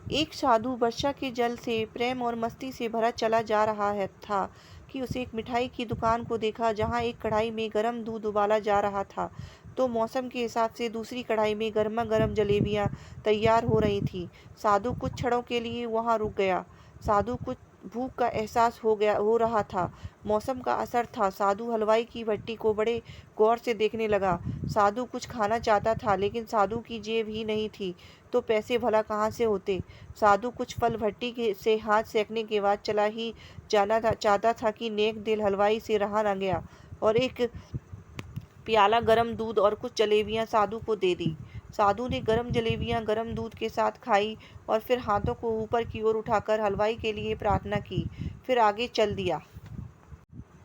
एक साधु वर्षा के जल से प्रेम और मस्ती से भरा चला जा रहा है था कि उसे एक मिठाई की दुकान को देखा जहाँ एक कढ़ाई में गर्म दूध उबाला जा रहा था। तो मौसम के हिसाब से दूसरी कढ़ाई में गर्मा गर्म जलेबियाँ तैयार हो रही थीं। साधु कुछ क्षणों के लिए वहाँ रुक गया। साधु कुछ भूख का एहसास हो रहा था। मौसम का असर था। साधु हलवाई की भट्टी को बड़े गौर से देखने लगा। साधु कुछ खाना चाहता था, लेकिन साधु की जेब ही नहीं थी, तो पैसे भला कहाँ से होते। साधु कुछ फल भट्टी से हाथ सेकने के बाद चला ही जाना चाहता था कि नेक दिल हलवाई से रहा न गया और एक प्याला गरम दूध और कुछ जलेबियां साधु को दे दी। साधु ने गरम जलेबियां गरम दूध के साथ खाई और फिर हाथों को ऊपर की ओर उठाकर हलवाई के लिए प्रार्थना की। फिर आगे चल दिया।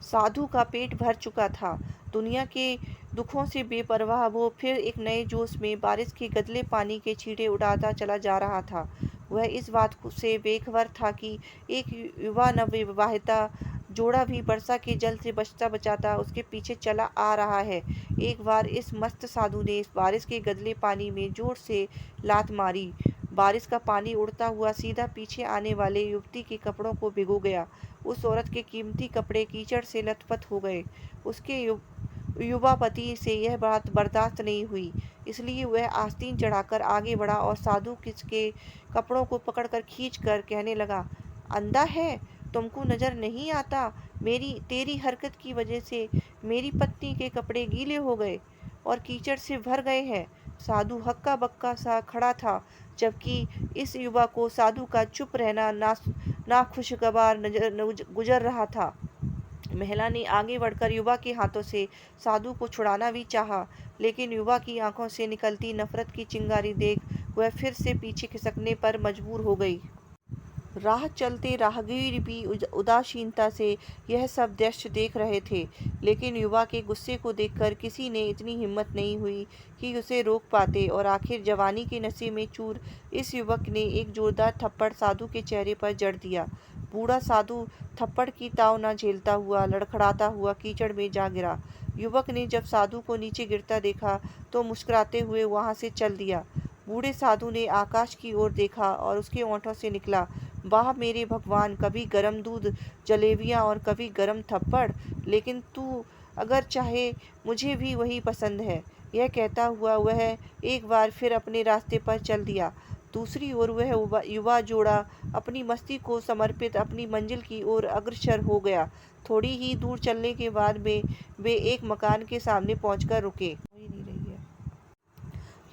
साधु का पेट भर चुका था। दुनिया के दुखों से बेपरवाह वो फिर एक नए जोश में बारिश के गदले पानी के छींटे उड़ाता चला जा रहा था। वह इस बात से बेखबर था कि एक युवा नवविवाहिता जोड़ा भी वर्षा के जल से बचता बचाता उसके पीछे चला आ रहा है। एक बार इस मस्त साधु ने इस बारिश के गदले पानी में जोर से लात मारी। बारिश का पानी उड़ता हुआ सीधा पीछे आने वाले युवती के कपड़ों को भिगो गया। उस औरत के कीमती कपड़े कीचड़ से लथपथ हो गए। उसके युवा पति से यह बात बर्दाश्त नहीं हुई, इसलिए वह आस्तीन चढ़ाकर आगे बढ़ा और साधु के कपड़ों को पकड़कर खींचकर कहने लगा, अंधा है, तुमको नजर नहीं आता? मेरी तेरी हरकत की वजह से मेरी पत्नी के कपड़े गीले हो गए और कीचड़ से भर गए हैं। साधु हक्का बक्का सा खड़ा था, जबकि इस युवा को साधु का चुप रहना नाखुशगवार गुजर रहा था। महिला ने आगे बढ़कर युवा के हाथों से साधु को छुड़ाना भी चाहा, लेकिन युवा की आंखों से निकलती नफरत की चिंगारी देख वह फिर से पीछे खिसकने पर मजबूर हो गई। राह चलते राहगीर भी उदासीनता से यह सब दृश्य देख रहे थे, लेकिन युवा के गुस्से को देखकर किसी ने इतनी हिम्मत नहीं हुई कि उसे रोक पाते और आखिर जवानी के नशे में चूर इस युवक ने एक जोरदार थप्पड़ साधु के चेहरे पर जड़ दिया। बूढ़ा साधु थप्पड़ की ताव न झेलता हुआ लड़खड़ाता हुआ कीचड़ में जा गिरा। युवक ने जब साधु को नीचे गिरता देखा तो मुस्कुराते हुए वहां से चल दिया। बूढ़े साधु ने आकाश की ओर देखा और उसके ओंठों से निकला, वाह मेरे भगवान, कभी गरम दूध जलेबियाँ और कभी गरम थप्पड़, लेकिन तू अगर चाहे मुझे भी वही पसंद है। यह कहता हुआ वह एक बार फिर अपने रास्ते पर चल दिया। दूसरी ओर वह युवा जोड़ा अपनी मस्ती को समर्पित अपनी मंजिल की ओर अग्रसर हो गया। थोड़ी ही दूर चलने के बाद में वे एक मकान के सामने पहुंचकर रुके।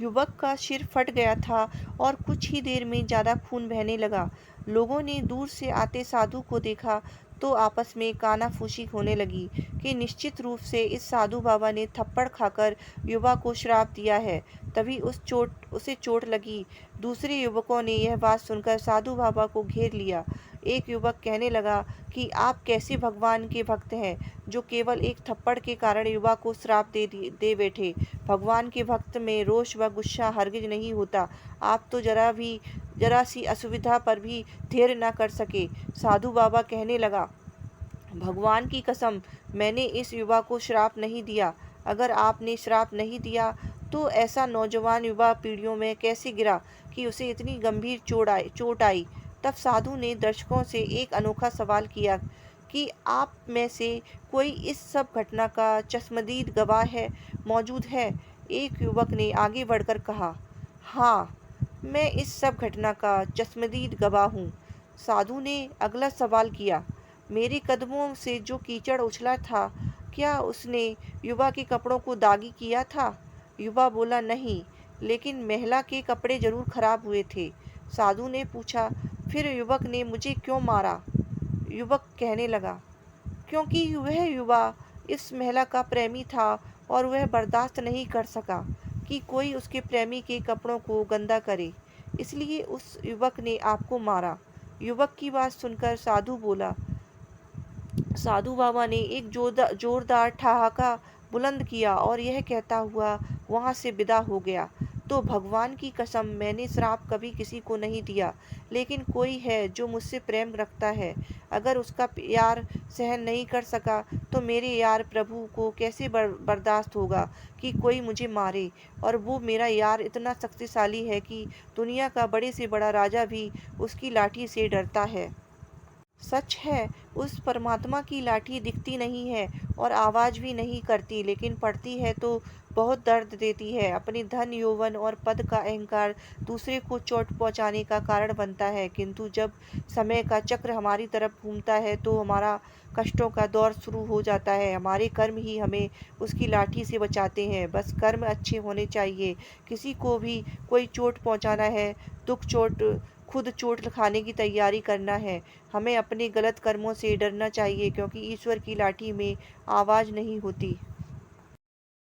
युवक का सिर फट गया था और कुछ ही देर में ज्यादा खून बहने लगा। लोगों ने दूर से आते साधु को देखा तो आपस में कानाफूसी होने लगी कि निश्चित रूप से इस साधु बाबा ने थप्पड़ खाकर युवा को श्राप दिया है, तभी उसे चोट लगी। दूसरे युवकों ने यह बात सुनकर साधु बाबा को घेर लिया। एक युवक कहने लगा कि आप कैसे भगवान के भक्त हैं, जो केवल एक थप्पड़ के कारण युवा को श्राप दे बैठे। भगवान के भक्त में रोष व गुस्सा हरगिज नहीं होता। आप तो जरा सी असुविधा पर भी धैर्य न कर सके। साधु बाबा कहने लगा, भगवान की कसम, मैंने इस युवा को श्राप नहीं दिया। अगर आपने श्राप नहीं दिया तो ऐसा नौजवान युवा पीढ़ियों में कैसे गिरा कि उसे इतनी गंभीर चोट आई। तब साधु ने दर्शकों से एक अनोखा सवाल किया कि आप में से कोई इस सब घटना का चश्मदीद गवाह मौजूद है। एक युवक ने आगे बढ़कर कहा, हाँ, मैं इस सब घटना का चश्मदीद गवाह हूँ। साधु ने अगला सवाल किया, मेरे कदमों से जो कीचड़ उछला था, क्या उसने युवा के कपड़ों को दागी किया था? युवा बोला, नहीं, लेकिन महिला के कपड़े जरूर खराब हुए थे। साधु ने पूछा, फिर युवक ने मुझे क्यों मारा? युवक कहने लगा, क्योंकि वह युवा इस महिला का प्रेमी था और वह बर्दाश्त नहीं कर सका कि कोई उसके प्रेमी के कपड़ों को गंदा करे, इसलिए उस युवक ने आपको मारा। युवक की बात सुनकर साधु बोला, साधु बाबा ने एक जोरदार ठहाका बुलंद किया और यह कहता हुआ वहां से विदा हो गया। तो भगवान की कसम, मैंने श्राप कभी किसी को नहीं दिया। लेकिन कोई है जो मुझसे प्रेम रखता है। अगर उसका प्यार सहन नहीं कर सका तो मेरे यार प्रभु को कैसे बर्दाश्त होगा कि कोई मुझे मारे। और वो मेरा यार इतना शक्तिशाली है कि दुनिया का बड़े से बड़ा राजा भी उसकी लाठी से डरता है। सच है, उस परमात्मा की लाठी दिखती नहीं है और आवाज भी नहीं करती, लेकिन पड़ती है तो बहुत दर्द देती है। अपने धन, यौवन और पद का अहंकार दूसरे को चोट पहुंचाने का कारण बनता है, किंतु जब समय का चक्र हमारी तरफ घूमता है तो हमारा कष्टों का दौर शुरू हो जाता है। हमारे कर्म ही हमें उसकी लाठी से बचाते हैं। बस कर्म अच्छे होने चाहिए। किसी को भी कोई चोट पहुंचाना है, दुख चोट खुद चोट खाने की तैयारी करना है। हमें अपने गलत कर्मों से डरना चाहिए, क्योंकि ईश्वर की लाठी में आवाज़ नहीं होती।